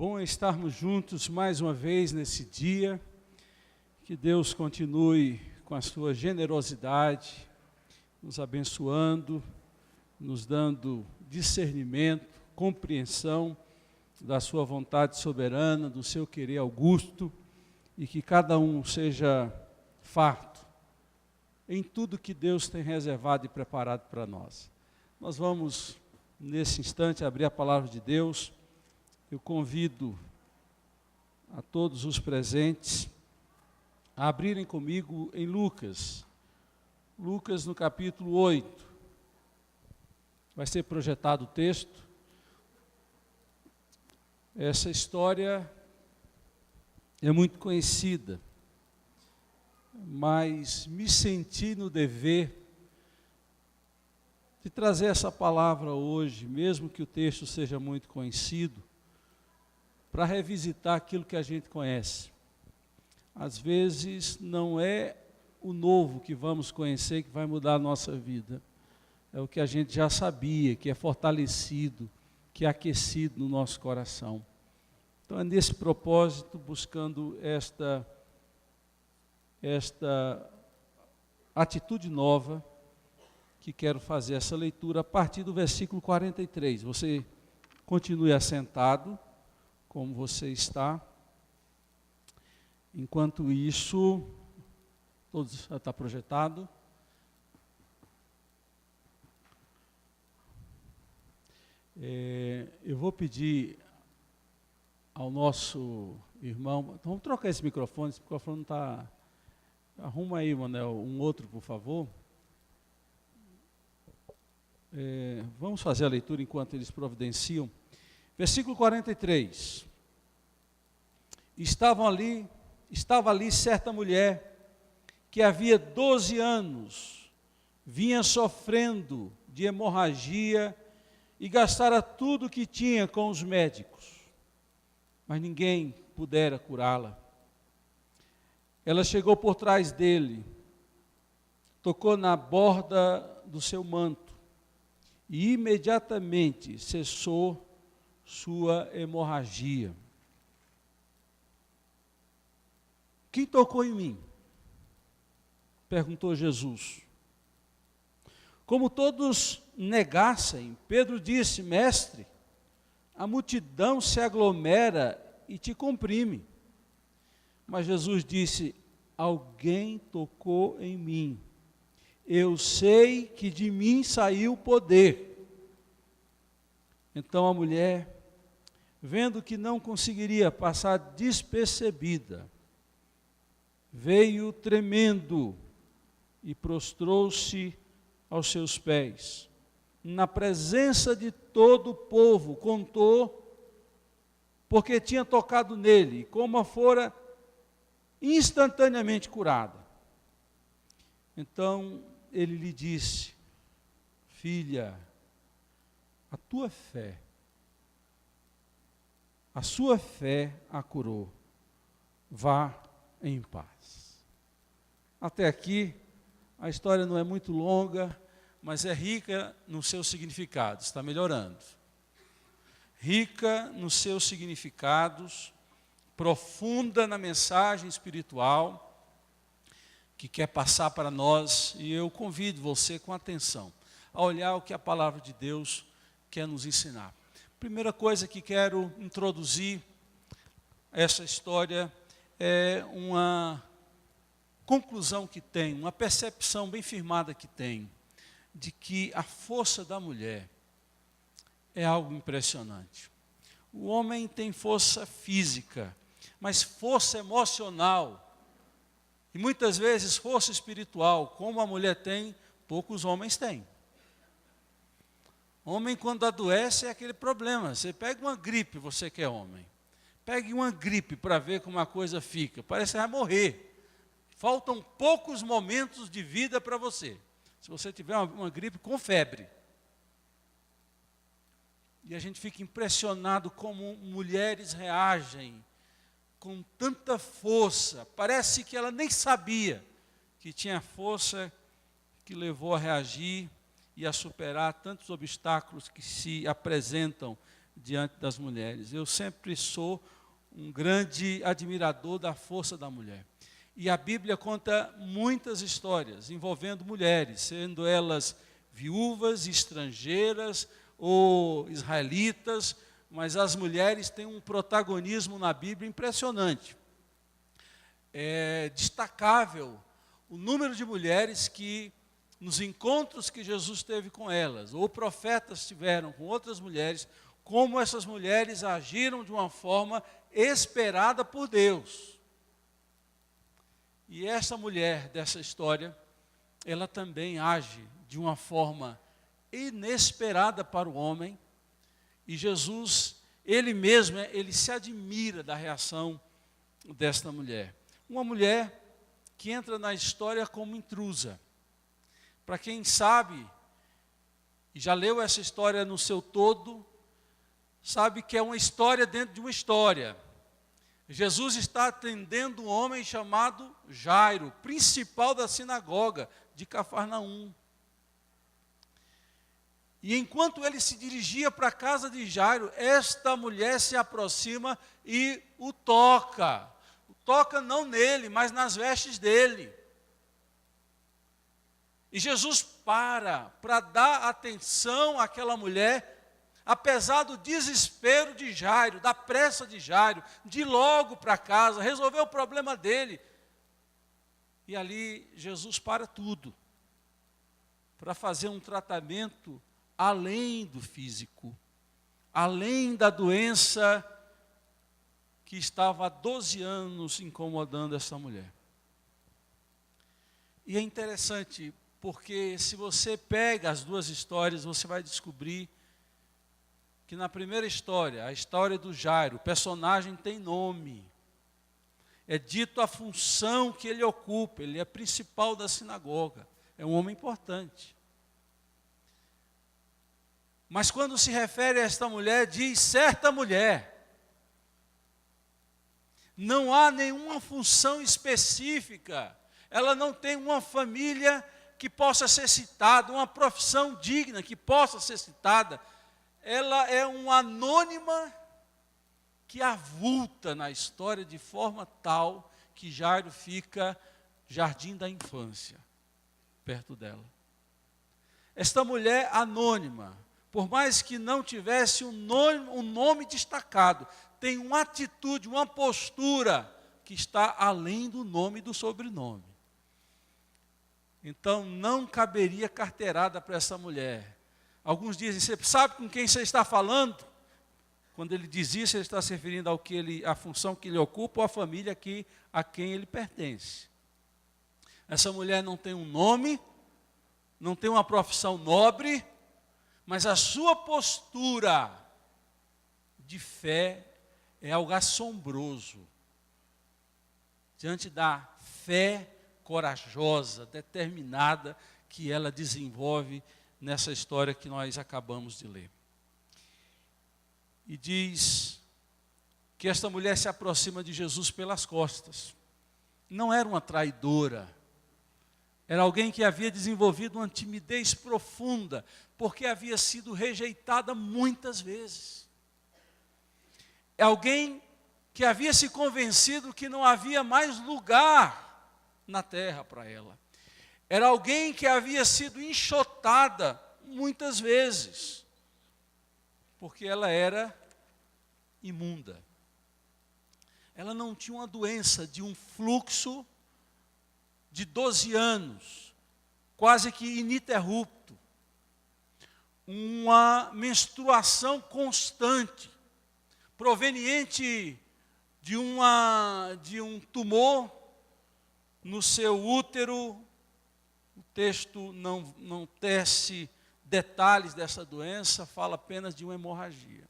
bom é estarmos juntos mais uma vez nesse dia. Que Deus continue com a sua generosidade, nos abençoando, nos dando discernimento, compreensão da sua vontade soberana, do seu querer augusto, e que cada um seja farto em tudo que Deus tem reservado e preparado para nós. Nós vamos, nesse instante, abrir a palavra de Deus. Eu convido a todos os presentes a abrirem comigo em Lucas no capítulo 8. Vai ser projetado o texto. Essa história é muito conhecida, mas me senti no dever de trazer essa palavra hoje, mesmo que o texto seja muito conhecido, para revisitar aquilo que a gente conhece. Às vezes não é o novo que vamos conhecer que vai mudar a nossa vida, é o que a gente já sabia, que é fortalecido, que é aquecido no nosso coração. Então é nesse propósito, buscando esta atitude nova, que quero fazer essa leitura a partir do versículo 43. Você continue assentado, como você está. Enquanto isso, todos está projetado. Eu vou pedir ao nosso irmão, vamos trocar esse microfone não está... Arruma aí, Manel, um outro, por favor. Vamos fazer a leitura enquanto eles providenciam. Versículo 43. Estava ali certa mulher que havia 12 anos vinha sofrendo de hemorragia e gastara tudo o que tinha com os médicos, mas ninguém pudera curá-la. Ela chegou por trás dele, tocou na borda do seu manto e imediatamente cessou sua hemorragia. Quem tocou em mim? Perguntou Jesus. Como todos negassem, Pedro disse: Mestre, a multidão se aglomera e te comprime. Mas Jesus disse: alguém tocou em mim. Eu sei que de mim saiu poder. Então a mulher, vendo que não conseguiria passar despercebida, veio tremendo e prostrou-se aos seus pés. Na presença de todo o povo, contou, porque tinha tocado nele, como fora instantaneamente curada. Então ele lhe disse: filha, a sua fé a curou. Vá em paz. Até aqui, a história não é muito longa, mas é rica no seu significado. Está melhorando. Rica nos seus significados, profunda na mensagem espiritual que quer passar para nós, e eu convido você com atenção a olhar o que a palavra de Deus quer nos ensinar. Primeira coisa que quero introduzir essa história é uma conclusão que tem, uma percepção bem firmada que tem, de que a força da mulher é algo impressionante. O homem tem força física, mas força emocional, e muitas vezes força espiritual, como a mulher tem, poucos homens têm. Homem, quando adoece, é aquele problema. Você pega uma gripe, você que é homem. Pegue uma gripe para ver como a coisa fica. Parece que vai morrer. Faltam poucos momentos de vida para você. Se você tiver uma gripe com febre. E a gente fica impressionado como mulheres reagem com tanta força. Parece que ela nem sabia que tinha força que levou a reagir e a superar tantos obstáculos que se apresentam diante das mulheres. Eu sempre sou um grande admirador da força da mulher. E a Bíblia conta muitas histórias envolvendo mulheres, sendo elas viúvas, estrangeiras ou israelitas, mas as mulheres têm um protagonismo na Bíblia impressionante. É destacável o número de mulheres que, nos encontros que Jesus teve com elas, ou profetas tiveram com outras mulheres, como essas mulheres agiram de uma forma esperada por Deus. E essa mulher dessa história, ela também age de uma forma inesperada para o homem, e Jesus, ele mesmo, ele se admira da reação desta mulher. Uma mulher que entra na história como intrusa. Para quem sabe, e já leu essa história no seu todo, sabe que é uma história dentro de uma história. Jesus está atendendo um homem chamado Jairo, principal da sinagoga de Cafarnaum. E enquanto ele se dirigia para a casa de Jairo, esta mulher se aproxima e o toca. O toca não nele, mas nas vestes dele. E Jesus para dar atenção àquela mulher, apesar do desespero de Jairo, da pressa de Jairo, de ir logo para casa, resolver o problema dele. E ali Jesus para tudo, para fazer um tratamento além do físico, além da doença que estava há 12 anos incomodando essa mulher. E é interessante, porque se você pega as duas histórias, você vai descobrir que na primeira história, a história do Jairo, o personagem tem nome. É dito a função que ele ocupa, ele é principal da sinagoga, é um homem importante. Mas quando se refere a esta mulher, diz certa mulher. Não há nenhuma função específica, ela não tem uma família que possa ser citada, uma profissão digna que possa ser citada. Ela é uma anônima que avulta na história de forma tal que Jairo fica jardim da infância, perto dela. Esta mulher anônima, por mais que não tivesse um nome destacado, tem uma atitude, uma postura que está além do nome e do sobrenome. Então não caberia carteirada para essa mulher. Alguns dizem, você sabe com quem você está falando? Quando ele diz isso, ele está se referindo ao à função que ele ocupa ou à família a quem ele pertence. Essa mulher não tem um nome, não tem uma profissão nobre, mas a sua postura de fé é algo assombroso. Diante da fé corajosa, determinada, que ela desenvolve nessa história que nós acabamos de ler. E diz que esta mulher se aproxima de Jesus pelas costas. Não era uma traidora. Era alguém que havia desenvolvido uma timidez profunda, porque havia sido rejeitada muitas vezes. É alguém que havia se convencido que não havia mais lugar na terra para ela. Era alguém que havia sido enxotada muitas vezes, porque ela era imunda. Ela não tinha uma doença de um fluxo de 12 anos, quase que ininterrupto, uma menstruação constante, proveniente de um tumor no seu útero. O texto não tece detalhes dessa doença, fala apenas de uma hemorragia.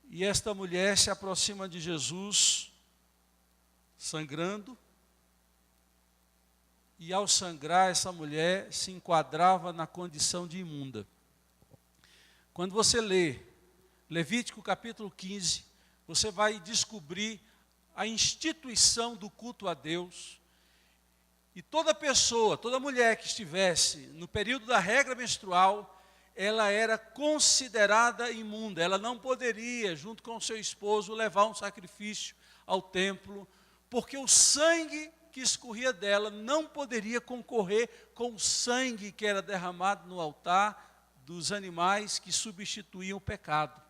E esta mulher se aproxima de Jesus, sangrando, e ao sangrar, essa mulher se enquadrava na condição de imunda. Quando você lê Levítico capítulo 15, você vai descobrir a instituição do culto a Deus. E toda pessoa, toda mulher que estivesse no período da regra menstrual, ela era considerada imunda. Ela não poderia, junto com seu esposo, levar um sacrifício ao templo, porque o sangue que escorria dela não poderia concorrer com o sangue que era derramado no altar dos animais que substituíam o pecado.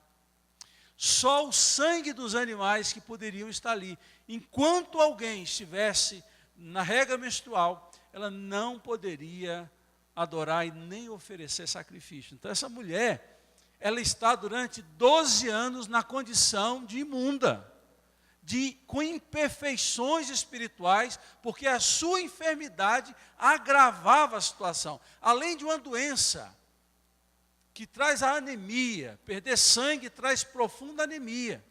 Só o sangue dos animais que poderiam estar ali. Enquanto alguém estivesse na rega menstrual, ela não poderia adorar e nem oferecer sacrifício. Então essa mulher, ela está durante 12 anos na condição de imunda, com imperfeições espirituais, porque a sua enfermidade agravava a situação. Além de uma doença que traz a anemia, perder sangue traz profunda anemia.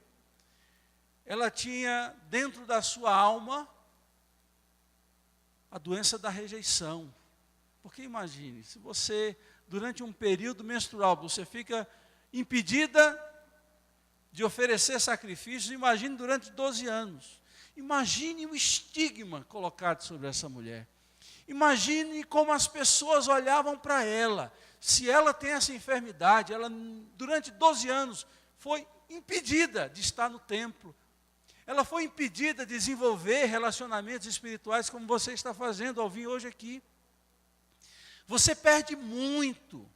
Ela tinha dentro da sua alma a doença da rejeição. Porque imagine, se você, durante um período menstrual, você fica impedida de oferecer sacrifícios, imagine durante 12 anos. Imagine o estigma colocado sobre essa mulher. Imagine como as pessoas olhavam para ela. Se ela tem essa enfermidade, ela durante 12 anos foi impedida de estar no templo. Ela foi impedida de desenvolver relacionamentos espirituais como você está fazendo ao vir hoje aqui. Você perde muito,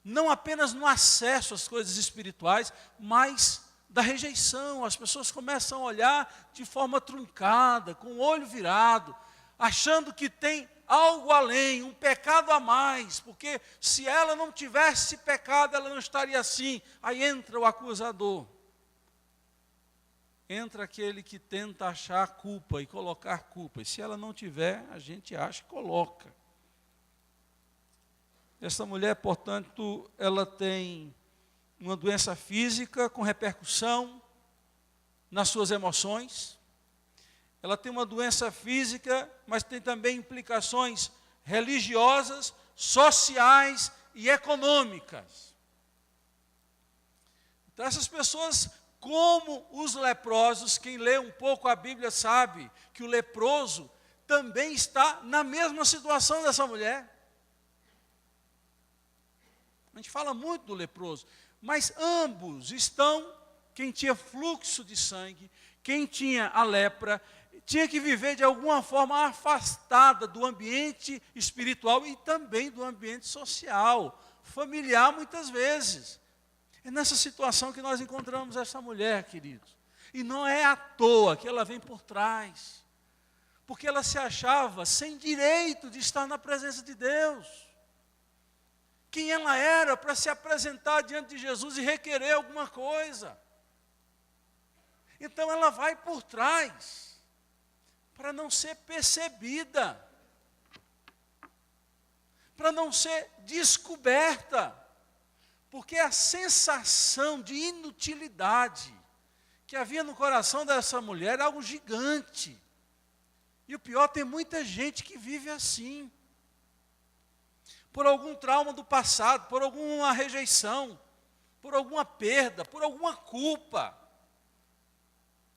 não apenas no acesso às coisas espirituais, mas da rejeição. As pessoas começam a olhar de forma truncada, com o olho virado, achando que tem algo além, um pecado a mais, porque se ela não tivesse pecado, ela não estaria assim. Aí entra o acusador, entra aquele que tenta achar culpa e colocar culpa, e se ela não tiver, a gente acha e coloca. Essa mulher, portanto, ela tem uma doença física com repercussão nas suas emoções. Ela tem uma doença física, mas tem também implicações religiosas, sociais e econômicas. Então essas pessoas, como os leprosos, quem lê um pouco a Bíblia sabe que o leproso também está na mesma situação dessa mulher. A gente fala muito do leproso, mas ambos estão, quem tinha fluxo de sangue, quem tinha a lepra, tinha que viver de alguma forma afastada do ambiente espiritual e também do ambiente social, familiar muitas vezes. É nessa situação que nós encontramos essa mulher, queridos. E não é à toa que ela vem por trás, porque ela se achava sem direito de estar na presença de Deus. Quem ela era para se apresentar diante de Jesus e requerer alguma coisa. Então ela vai por trás, para não ser percebida, para não ser descoberta, porque a sensação de inutilidade que havia no coração dessa mulher era algo gigante. E o pior, tem muita gente que vive assim, por algum trauma do passado, por alguma rejeição, por alguma perda, por alguma culpa.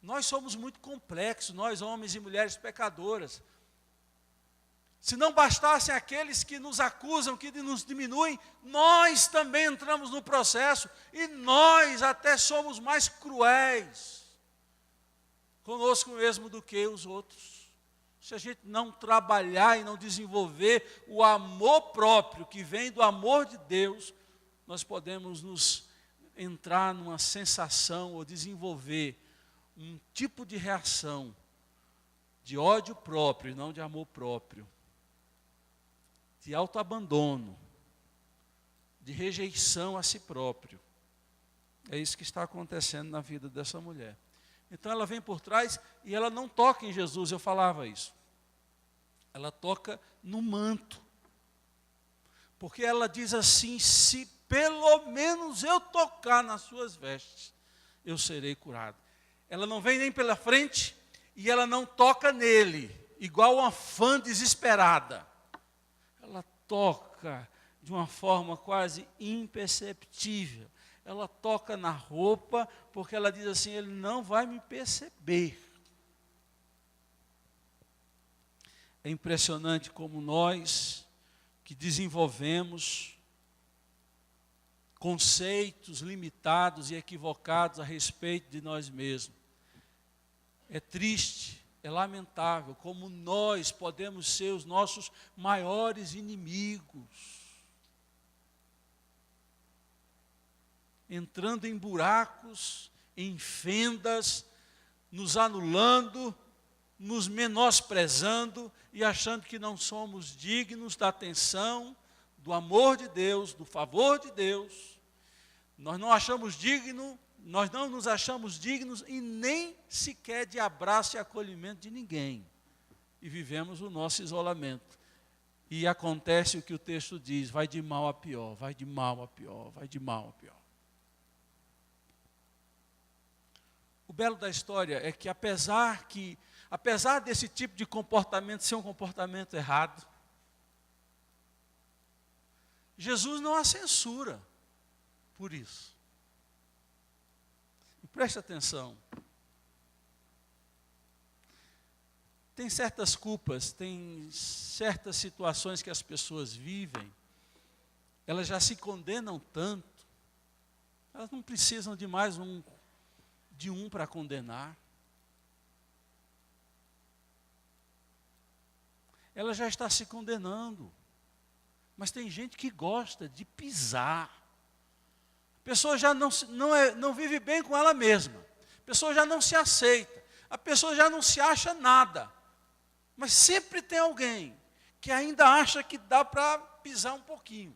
Nós somos muito complexos, nós homens e mulheres pecadoras. Se não bastassem aqueles que nos acusam, que nos diminuem, nós também entramos no processo e nós até somos mais cruéis conosco mesmo do que os outros. Se a gente não trabalhar e não desenvolver o amor próprio que vem do amor de Deus, nós podemos entrar numa sensação ou desenvolver um tipo de reação de ódio próprio e não de amor próprio, de autoabandono, de rejeição a si próprio. É isso que está acontecendo na vida dessa mulher. Então ela vem por trás e ela não toca em Jesus, eu falava isso. Ela toca no manto. Porque ela diz assim, se pelo menos eu tocar nas suas vestes, eu serei curado. Ela não vem nem pela frente e ela não toca nele, igual uma fã desesperada. Ela toca de uma forma quase imperceptível. Ela toca na roupa, porque ela diz assim, ele não vai me perceber. É impressionante como nós, que desenvolvemos conceitos limitados e equivocados a respeito de nós mesmos. É triste, é lamentável como nós podemos ser os nossos maiores inimigos, entrando em buracos, em fendas, nos anulando, nos menosprezando e achando que não somos dignos da atenção, do amor de Deus, do favor de Deus. Nós não nos achamos dignos e nem sequer de abraço e acolhimento de ninguém. E vivemos o nosso isolamento. E acontece o que o texto diz, vai de mal a pior, vai de mal a pior, vai de mal a pior. O belo da história é que apesar desse tipo de comportamento ser um comportamento errado, Jesus não a censura por isso. E preste atenção. Tem certas culpas, tem certas situações que as pessoas vivem, elas já se condenam tanto, elas não precisam de mais um para condenar. Ela já está se condenando. Mas tem gente que gosta de pisar. A pessoa já não vive bem com ela mesma. A pessoa já não se aceita. A pessoa já não se acha nada. Mas sempre tem alguém que ainda acha que dá para pisar um pouquinho.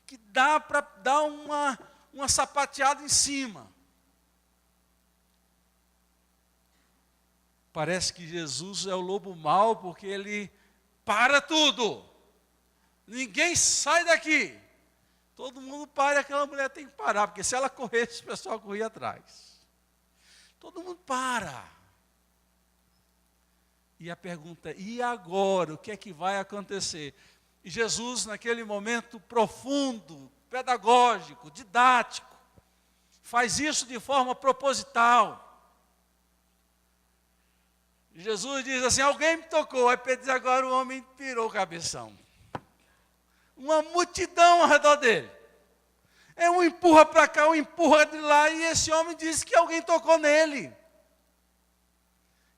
Que dá para dar uma sapateada em cima. Parece que Jesus é o lobo mau porque ele para tudo. Ninguém sai daqui. Todo mundo para e aquela mulher tem que parar, porque se ela corresse, o pessoal corria atrás. Todo mundo para. E a pergunta é, e agora? O que é que vai acontecer? E Jesus, naquele momento profundo, pedagógico, didático, faz isso de forma proposital. Jesus diz assim, alguém me tocou. Aí Pedro diz, agora o homem pirou o cabeção. Uma multidão ao redor dele. É um empurra para cá, um empurra de lá, e esse homem diz que alguém tocou nele.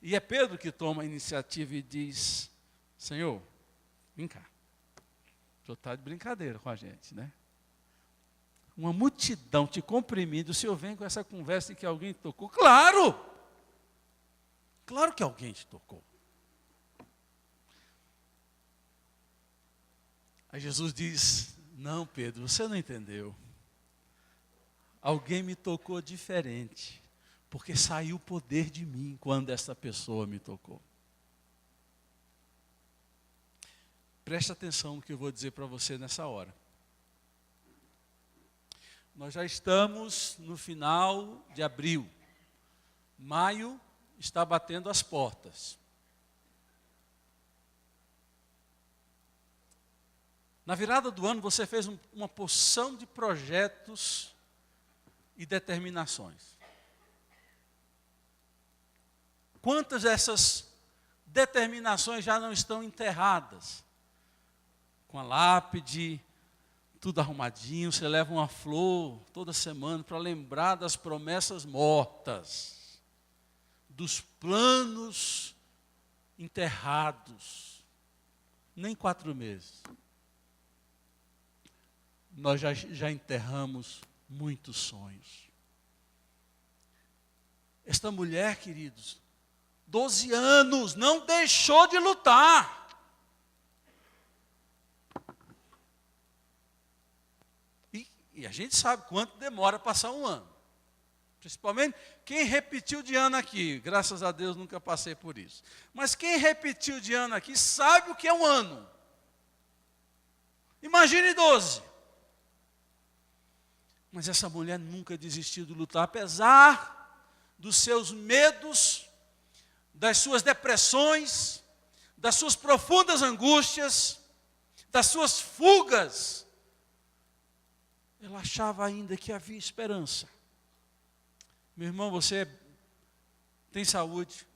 E é Pedro que toma a iniciativa e diz, Senhor, vem cá. O senhor está de brincadeira com a gente, né? Uma multidão te comprimindo, o senhor vem com essa conversa de que alguém te tocou? Claro! Claro que alguém te tocou. Aí Jesus diz, não Pedro, você não entendeu. Alguém me tocou diferente, porque saiu o poder de mim quando essa pessoa me tocou. Preste atenção no que eu vou dizer para você nessa hora. Nós já estamos no final de abril. Maio está batendo as portas. Na virada do ano, você fez uma porção de projetos e determinações. Quantas dessas determinações já não estão enterradas? Com a lápide, tudo arrumadinho, você leva uma flor toda semana para lembrar das promessas mortas, dos planos enterrados. Nem 4 meses. Nós já enterramos muitos sonhos. Esta mulher, queridos, 12 anos, não deixou de lutar. E a gente sabe quanto demora passar um ano. Principalmente quem repetiu de ano aqui. Graças a Deus nunca passei por isso. Mas quem repetiu de ano aqui sabe o que é um ano. Imagine 12. Mas essa mulher nunca desistiu de lutar, apesar dos seus medos, das suas depressões, das suas profundas angústias, das suas fugas. Ela achava ainda que havia esperança. Meu irmão, você tem saúde,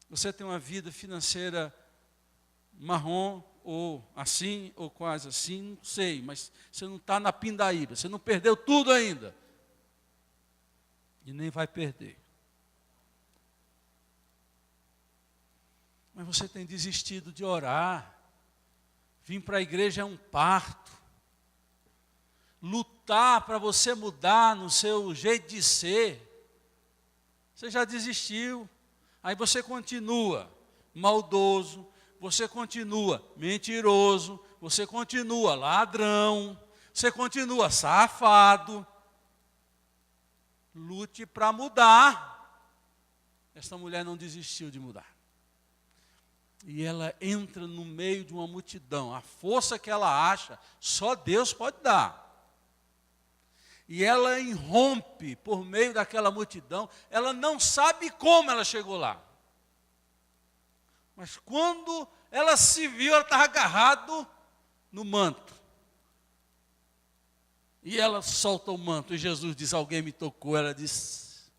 você tem uma vida financeira marrom, ou assim, ou quase assim, não sei, mas você não está na pindaíba, você não perdeu tudo ainda. E nem vai perder. Mas você tem desistido de orar. Vir para a igreja é um parto. Lutar para você mudar no seu jeito de ser. Você já desistiu. Aí você continua maldoso, você continua mentiroso, você continua ladrão, você continua safado. Lute para mudar. Esta mulher não desistiu de mudar. E ela entra no meio de uma multidão. A força que ela acha, só Deus pode dar. E ela irrompe por meio daquela multidão. Ela não sabe como ela chegou lá. Mas quando ela se viu, ela estava agarrada no manto. E ela solta o manto. E Jesus diz, alguém me tocou. Ela diz,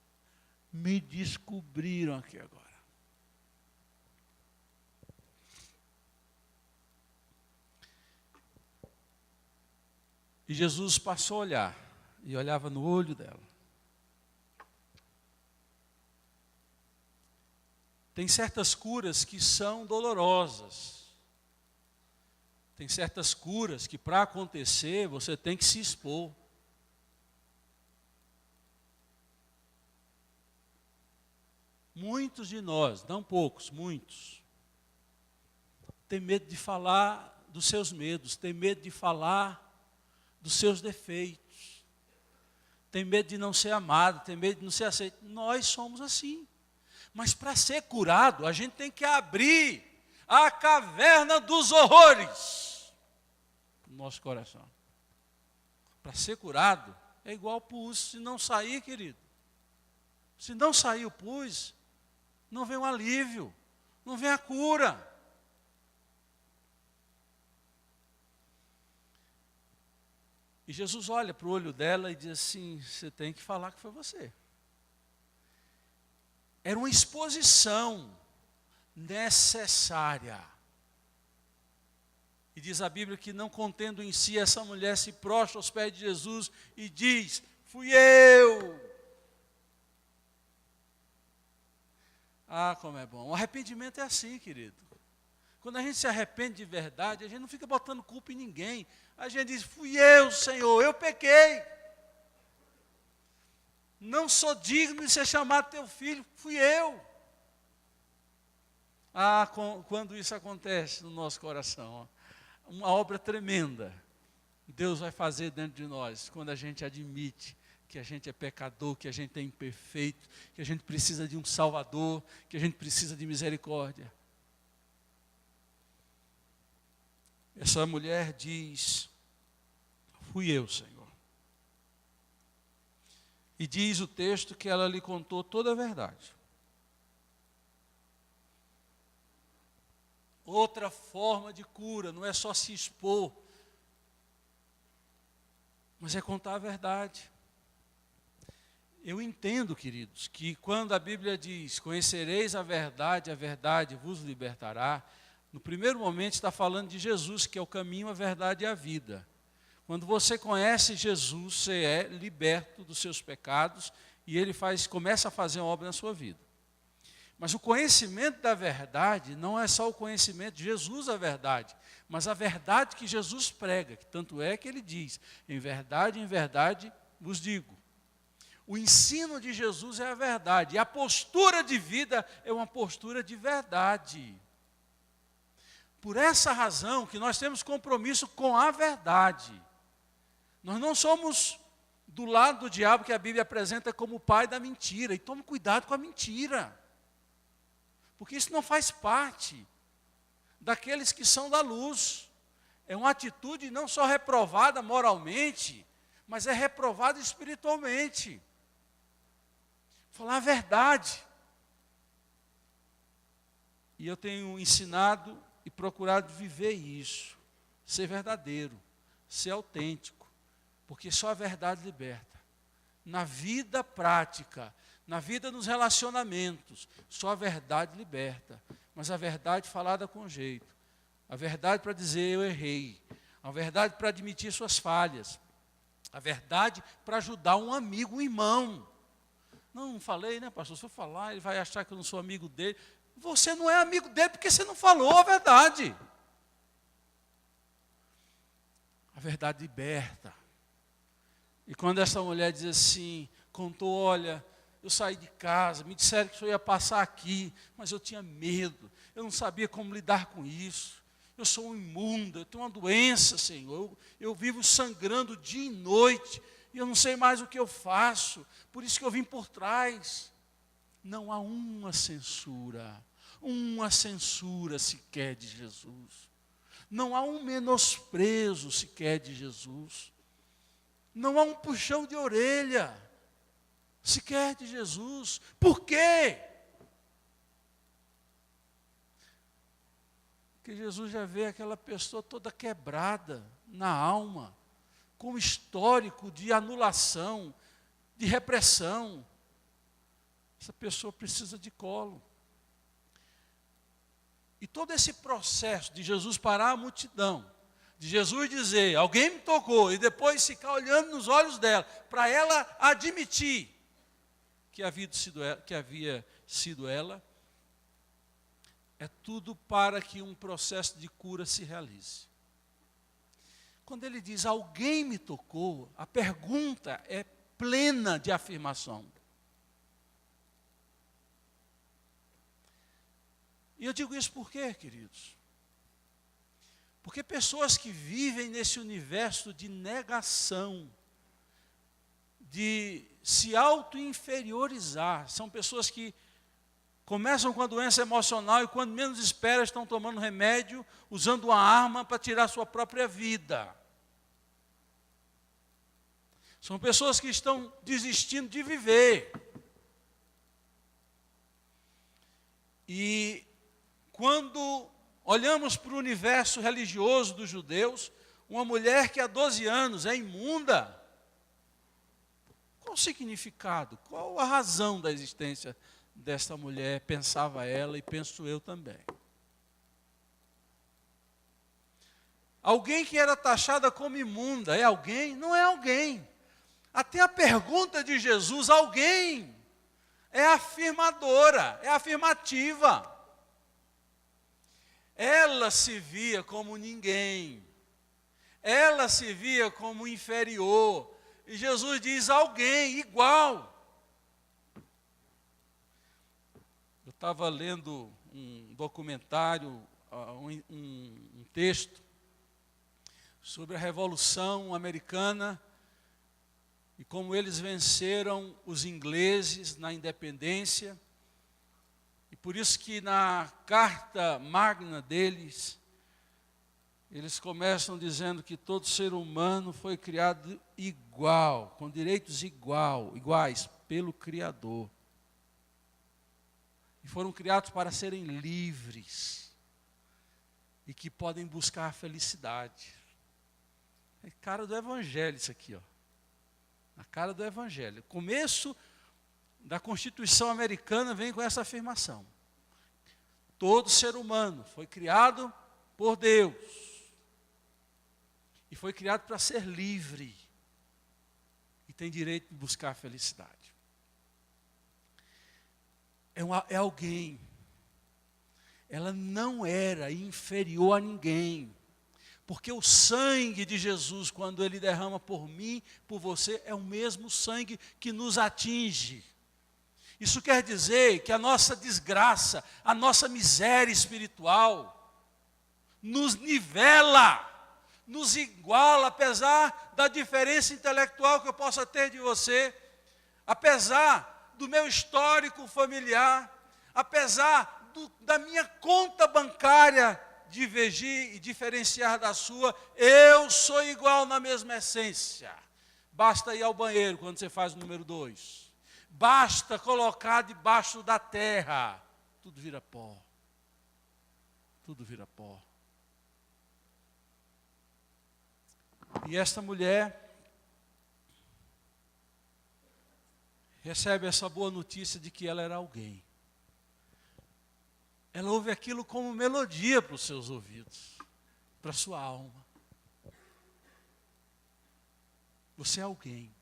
me descobriram aqui agora. E Jesus passou a olhar, e olhava no olho dela. Tem certas curas que são dolorosas. Tem certas curas que para acontecer você tem que se expor. Muitos de nós, não poucos, muitos, tem medo de falar dos seus medos, tem medo de falar dos seus defeitos, tem medo de não ser amado, tem medo de não ser aceito. Nós somos assim. Mas para ser curado, a gente tem que abrir a caverna dos horrores no nosso coração. Para ser curado, é igual pus. Se não sair, querido, se não sair o pus, não vem um alívio, não vem a cura. E Jesus olha para o olho dela e diz assim, você tem que falar que foi você. Era uma exposição necessária. E diz a Bíblia que não contendo em si, essa mulher se prostra aos pés de Jesus e diz, fui eu. Ah, como é bom. O arrependimento é assim, querido. Quando a gente se arrepende de verdade, a gente não fica botando culpa em ninguém. A gente diz, fui eu, Senhor, eu pequei. Não sou digno de ser chamado teu filho, fui eu. Ah, quando isso acontece no nosso coração, ó, uma obra tremenda Deus vai fazer dentro de nós, quando a gente admite que a gente é pecador, que a gente é imperfeito, que a gente precisa de um Salvador, que a gente precisa de misericórdia. Essa mulher diz, fui eu, Senhor. E diz o texto que ela lhe contou toda a verdade. Outra forma de cura, não é só se expor, mas é contar a verdade. Eu entendo, queridos, que quando a Bíblia diz, conhecereis a verdade vos libertará, no primeiro momento está falando de Jesus, que é o caminho, a verdade e a vida. Quando você conhece Jesus, você é liberto dos seus pecados e Ele começa a fazer uma obra na sua vida. Mas o conhecimento da verdade não é só o conhecimento de Jesus a verdade, mas a verdade que Jesus prega, que tanto é que Ele diz, em verdade vos digo. O ensino de Jesus é a verdade, e a postura de vida é uma postura de verdade. Por essa razão que nós temos compromisso com a verdade. Nós não somos do lado do diabo que a Bíblia apresenta como o pai da mentira. E tome cuidado com a mentira. Porque isso não faz parte daqueles que são da luz. É uma atitude não só reprovada moralmente, mas é reprovada espiritualmente. Falar a verdade. E eu tenho ensinado e procurado viver isso. Ser verdadeiro, ser autêntico. Porque só a verdade liberta. Na vida prática, na vida nos relacionamentos, só a verdade liberta. Mas a verdade falada com jeito. A verdade para dizer eu errei. A verdade para admitir suas falhas. A verdade para ajudar um amigo, um irmão. Não falei, né, pastor? Se eu falar, ele vai achar que eu não sou amigo dele. Você não é amigo dele porque você não falou a verdade. A verdade liberta. E quando essa mulher diz assim, contou, olha, eu saí de casa, me disseram que eu ia passar aqui, mas eu tinha medo, eu não sabia como lidar com isso. Eu sou um imunda, eu tenho uma doença, Senhor, eu vivo sangrando dia e noite, e eu não sei mais o que eu faço, por isso que eu vim por trás. Não há uma censura sequer de Jesus. Não há um menosprezo sequer de Jesus. Não há um puxão de orelha sequer de Jesus. Por quê? Porque Jesus já vê aquela pessoa toda quebrada na alma, com histórico de anulação, de repressão. Essa pessoa precisa de colo. E todo esse processo de Jesus parar a multidão, de Jesus dizer, alguém me tocou, e depois ficar olhando nos olhos dela, para ela admitir que havia sido ela, é tudo para que um processo de cura se realize. Quando ele diz, alguém me tocou, a pergunta é plena de afirmação. E eu digo isso por quê, queridos? Porque pessoas que vivem nesse universo de negação, de se auto-inferiorizar, são pessoas que começam com a doença emocional e quando menos espera estão tomando remédio, usando uma arma para tirar sua própria vida. São pessoas que estão desistindo de viver. E quando olhamos para o universo religioso dos judeus, uma mulher que há 12 anos é imunda, qual o significado, qual a razão da existência desta mulher, pensava ela e penso eu também. Alguém que era taxada como imunda, é alguém? Não é alguém. Até a pergunta de Jesus, alguém, é afirmadora, é afirmativa. Ela se via como ninguém. Ela se via como inferior. E Jesus diz, alguém, igual. Eu estava lendo um documentário, um texto, sobre a Revolução Americana e como eles venceram os ingleses na independência. E por isso que na carta magna deles, eles começam dizendo que todo ser humano foi criado igual, com direitos iguais pelo Criador. E foram criados para serem livres e que podem buscar a felicidade. É cara do Evangelho isso aqui, ó. A cara do Evangelho. O começo da Constituição Americana vem com essa afirmação. Todo ser humano foi criado por Deus. E foi criado para ser livre. E tem direito de buscar a felicidade. É alguém. Ela não era inferior a ninguém. Porque o sangue de Jesus, quando Ele derrama por mim, por você, é o mesmo sangue que nos atinge. Isso quer dizer que a nossa desgraça, a nossa miséria espiritual, nos nivela, nos iguala, apesar da diferença intelectual que eu possa ter de você, apesar do meu histórico familiar, apesar da minha conta bancária divergir e diferenciar da sua, eu sou igual na mesma essência. Basta ir ao banheiro quando você faz o número 2. Basta colocar debaixo da terra, tudo vira pó. Tudo vira pó. E esta mulher recebe essa boa notícia de que ela era alguém. ela ouve aquilo como melodia para os seus ouvidos, para a sua alma. Você é alguém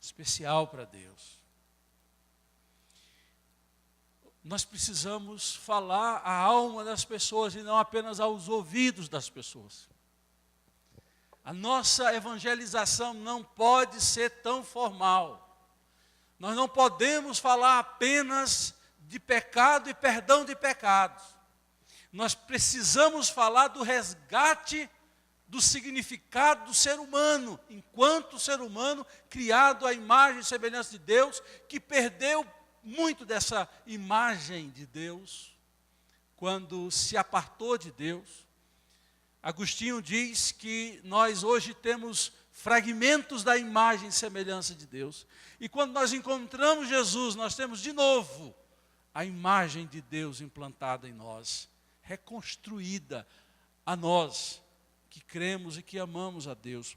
especial para Deus. Nós precisamos falar à alma das pessoas e não apenas aos ouvidos das pessoas. A nossa evangelização não pode ser tão formal. Nós não podemos falar apenas de pecado e perdão de pecados. Nós precisamos falar do resgate do significado do ser humano, enquanto ser humano criado à imagem e semelhança de Deus, que perdeu muito dessa imagem de Deus, quando se apartou de Deus. Agostinho diz que nós hoje temos fragmentos da imagem e semelhança de Deus. E quando nós encontramos Jesus, nós temos de novo a imagem de Deus implantada em nós, reconstruída a nós, que cremos e que amamos a Deus.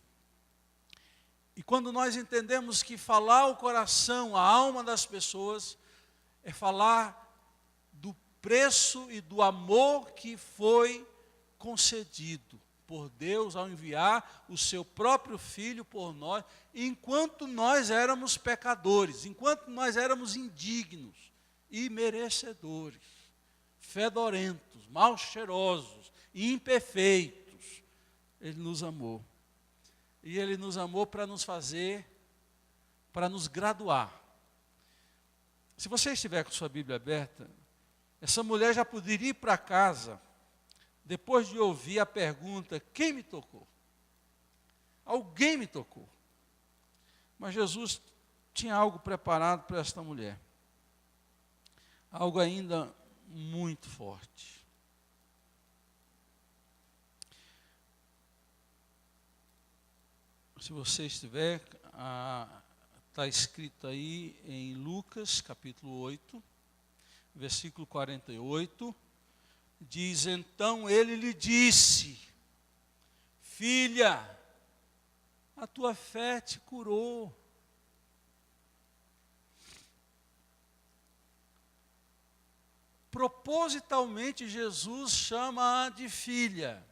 E quando nós entendemos que falar o coração, a alma das pessoas, é falar do preço e do amor que foi concedido por Deus ao enviar o seu próprio Filho por nós, enquanto nós éramos pecadores, enquanto nós éramos indignos e merecedores, fedorentos, mal cheirosos, imperfeitos. Ele nos amou. E Ele nos amou para nos fazer, para nos graduar. Se você estiver com sua Bíblia aberta, essa mulher já poderia ir para casa, depois de ouvir a pergunta, quem me tocou? Alguém me tocou. Mas Jesus tinha algo preparado para esta mulher. Algo ainda muito forte. Se você estiver, está escrito aí em Lucas, capítulo 8, versículo 48, diz, então ele lhe disse, filha, a tua fé te curou. Propositalmente Jesus chama-a de filha.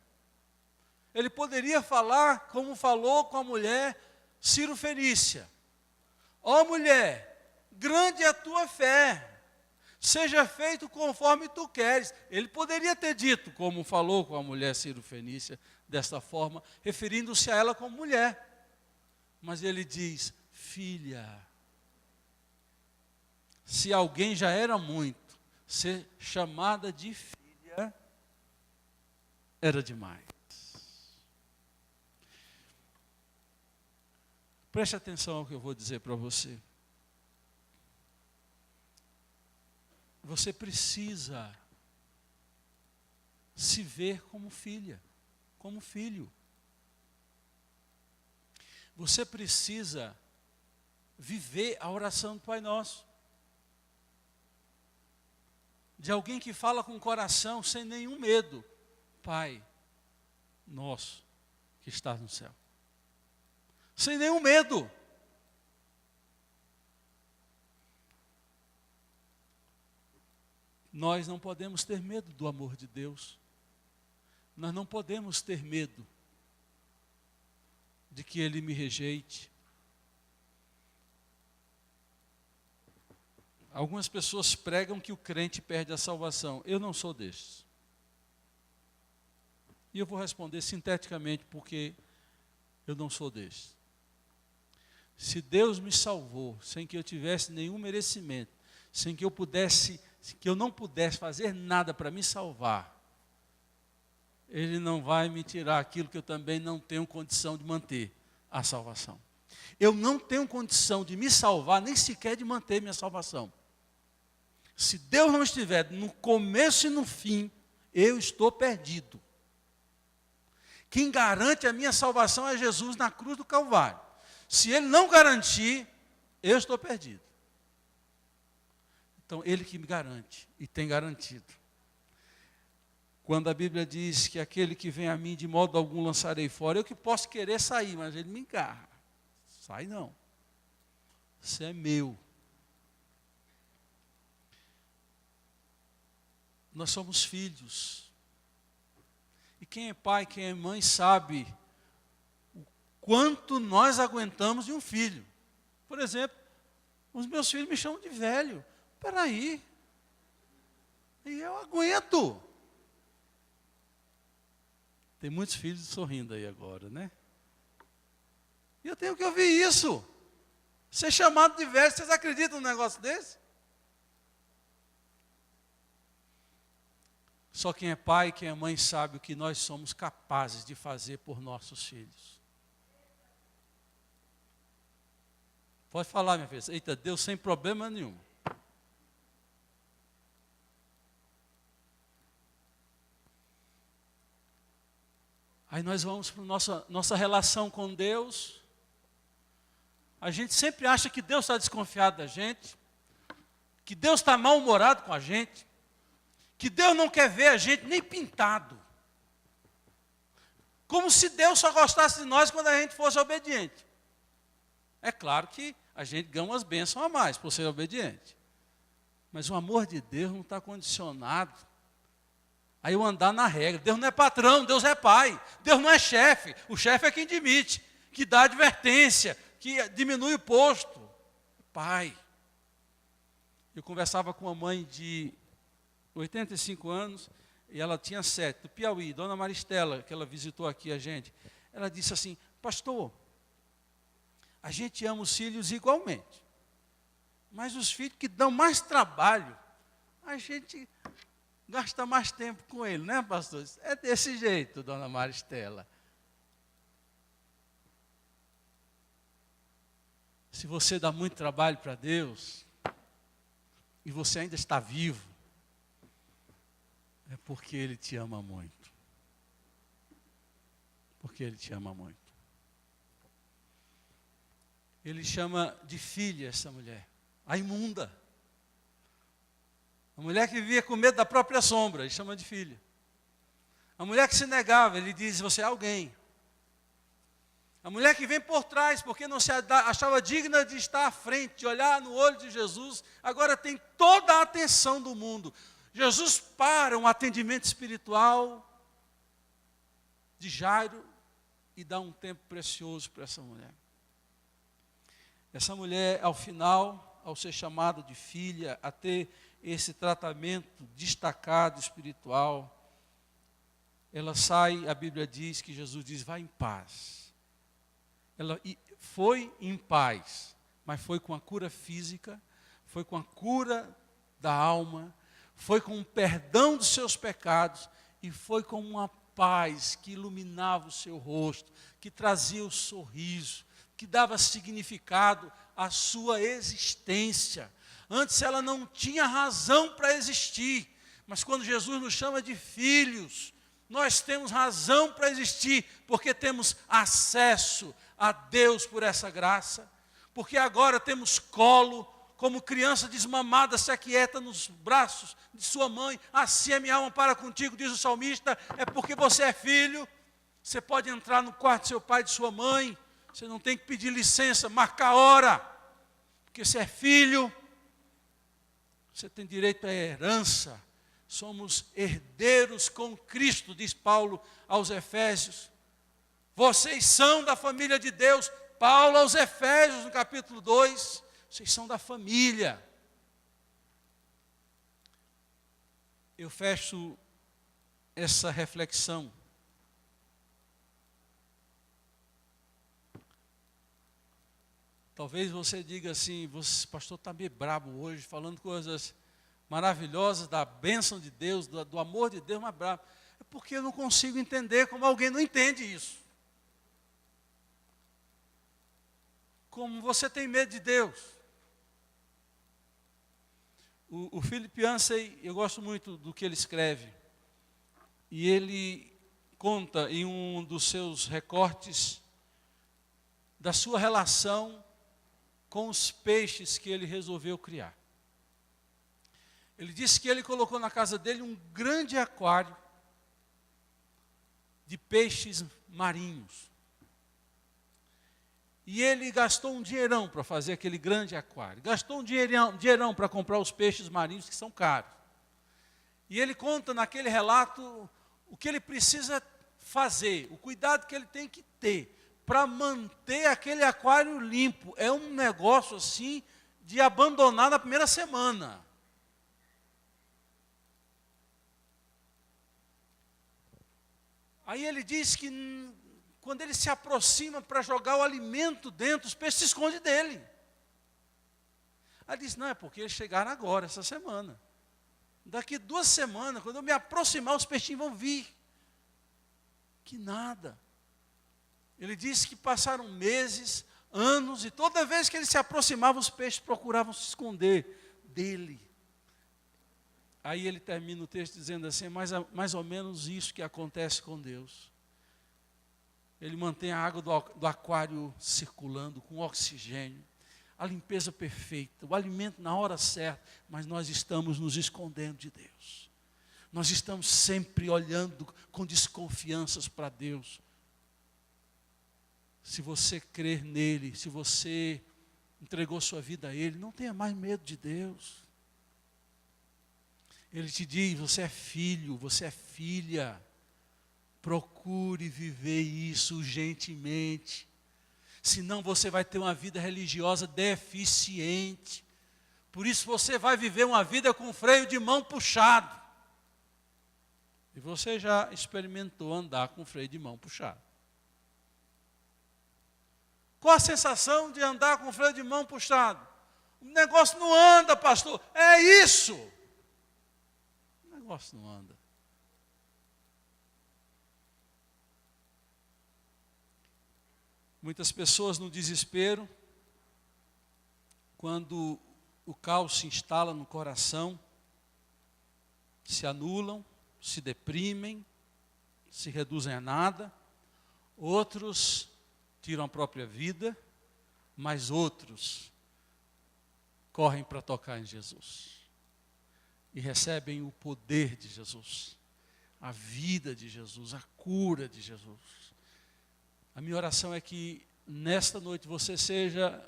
Ele poderia falar como falou com a mulher Ciro-fenícia. Ó mulher, grande é a tua fé, seja feito conforme tu queres. Ele poderia ter dito como falou com a mulher Ciro-fenícia, desta forma, referindo-se a ela como mulher. Mas ele diz, filha. Se alguém já era muito, ser chamada de filha era demais. Preste atenção ao que eu vou dizer para você. Você precisa se ver como filha, como filho. Você precisa viver a oração do Pai Nosso. De alguém que fala com o coração sem nenhum medo. Pai nosso que estás no céu. Sem nenhum medo. Nós não podemos ter medo do amor de Deus. Nós não podemos ter medo de que Ele me rejeite. Algumas pessoas pregam que o crente perde a salvação. Eu não sou destes. E eu vou responder sinteticamente porque eu não sou destes. Se Deus me salvou sem que eu tivesse nenhum merecimento, sem que eu não pudesse fazer nada para me salvar, Ele não vai me tirar aquilo que eu também não tenho condição de manter, a salvação. Eu não tenho condição de me salvar, nem sequer de manter minha salvação. Se Deus não estiver no começo e no fim, eu estou perdido. Quem garante a minha salvação é Jesus na cruz do Calvário. Se Ele não garantir, eu estou perdido. Então, Ele que me garante, e tem garantido. Quando a Bíblia diz que aquele que vem a mim, de modo algum lançarei fora, eu que posso querer sair, mas Ele me engarra. Sai não. Isso é meu. nós somos filhos. E quem é pai, quem é mãe, sabe o quanto nós aguentamos de um filho. Por exemplo, os meus filhos me chamam de velho. Espera aí. E eu aguento. Tem muitos filhos sorrindo aí agora, né? E eu tenho que ouvir isso. Ser chamado de velho, vocês acreditam num negócio desse? Só quem é pai, quem é mãe sabe o que nós somos capazes de fazer por nossos filhos. Pode falar, minha filha. Eita, Deus sem problema nenhum. Aí nós vamos para a nossa relação com Deus. A gente sempre acha que Deus está desconfiado da gente, que Deus está mal-humorado com a gente, que Deus não quer ver a gente nem pintado. Como se Deus só gostasse de nós quando a gente fosse obediente. É claro que a gente ganha umas bênçãos a mais por ser obediente. Mas o amor de Deus não está condicionado a eu andar na regra. Deus não é patrão, Deus é pai. Deus não é chefe. O chefe é quem demite, que dá advertência, que diminui o posto. Pai. Eu conversava com uma mãe de 85 anos, e ela tinha 7, do Piauí, Dona Maristela, que ela visitou aqui a gente. Ela disse assim: pastor, a gente ama os filhos igualmente, mas os filhos que dão mais trabalho, a gente gasta mais tempo com ele, né, pastor? É desse jeito, Dona Maristela. Se você dá muito trabalho para Deus, e você ainda está vivo, é porque Ele te ama muito. Porque Ele te ama muito. Ele chama de filha essa mulher, a imunda. A mulher que vivia com medo da própria sombra, ele chama de filha. A mulher que se negava, ele diz: você é alguém. A mulher que vem por trás, porque não se achava digna de estar à frente, de olhar no olho de Jesus, agora tem toda a atenção do mundo. Jesus para um atendimento espiritual de Jairo e dá um tempo precioso para essa mulher. Essa mulher, ao final, ao ser chamada de filha, a ter esse tratamento destacado espiritual, ela sai, a Bíblia diz que Jesus diz: vai em paz. Ela foi em paz, mas foi com a cura física, foi com a cura da alma, foi com o perdão dos seus pecados e foi com uma paz que iluminava o seu rosto, que trazia o sorriso, que dava significado à sua existência. Antes ela não tinha razão para existir, mas quando Jesus nos chama de filhos, nós temos razão para existir, porque temos acesso a Deus por essa graça, porque agora temos colo, como criança desmamada se aquieta nos braços de sua mãe, assim a minha alma para contigo, diz o salmista. É porque você é filho, você pode entrar no quarto do seu pai e de sua mãe, você não tem que pedir licença, marcar hora, porque você é filho, você tem direito à herança, somos herdeiros com Cristo, diz Paulo aos Efésios. Vocês são da família de Deus, Paulo aos Efésios, no capítulo 2, vocês são da família. Eu fecho essa reflexão talvez você diga assim: você, pastor, está meio brabo hoje, falando coisas maravilhosas da bênção de Deus, do amor de Deus, mas brabo. É porque eu não consigo entender como alguém não entende isso. Como você tem medo de Deus. O Philip Yancey, eu gosto muito do que ele escreve. E ele conta em um dos seus recortes da sua relação com os peixes que ele resolveu criar. Ele disse que ele colocou na casa dele um grande aquário de peixes marinhos. E ele gastou um dinheirão para fazer aquele grande aquário. Gastou um dinheirão para comprar os peixes marinhos, que são caros. E ele conta naquele relato o que ele precisa fazer, o cuidado que ele tem que ter para manter aquele aquário limpo. É um negócio assim de abandonar na primeira semana. Aí ele diz que quando ele se aproxima para jogar o alimento dentro, os peixes se escondem dele. Aí diz, não, é porque eles chegaram agora, essa semana. Daqui 2 semanas, quando eu me aproximar, os peixinhos vão vir. Que nada. Ele disse que passaram meses, anos, e toda vez que ele se aproximava, os peixes procuravam se esconder dele. Aí ele termina o texto dizendo assim, mais ou menos isso que acontece com Deus. Ele mantém a água do aquário circulando com oxigênio, a limpeza perfeita, o alimento na hora certa, mas nós estamos nos escondendo de Deus. Nós estamos sempre olhando com desconfianças para Deus. Se você crer nele, se você entregou sua vida a Ele, não tenha mais medo de Deus. Ele te diz, você é filho, você é filha. Procure viver isso urgentemente. Senão você vai ter uma vida religiosa deficiente. Por isso você vai viver uma vida com freio de mão puxado. E você já experimentou andar com freio de mão puxado. Qual a sensação de andar com freio de mão puxado? O negócio não anda, pastor. É isso. O negócio não anda. Muitas pessoas no desespero, quando o caos se instala no coração, se anulam, se deprimem, se reduzem a nada. Outros tiram a própria vida, mas outros correm para tocar em Jesus. E recebem o poder de Jesus, a vida de Jesus, a cura de Jesus. A minha oração é que nesta noite você seja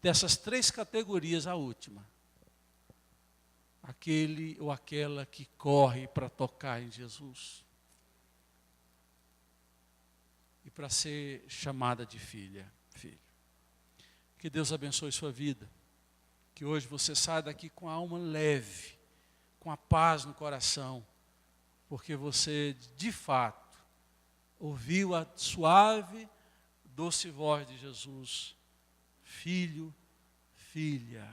dessas 3 categorias a última. Aquele ou aquela que corre para tocar em Jesus. E para ser chamada de filha, filho. Que Deus abençoe sua vida. Que hoje você saia daqui com a alma leve, com a paz no coração. Porque você, de fato, ouviu a suave, doce voz de Jesus. Filho, filha.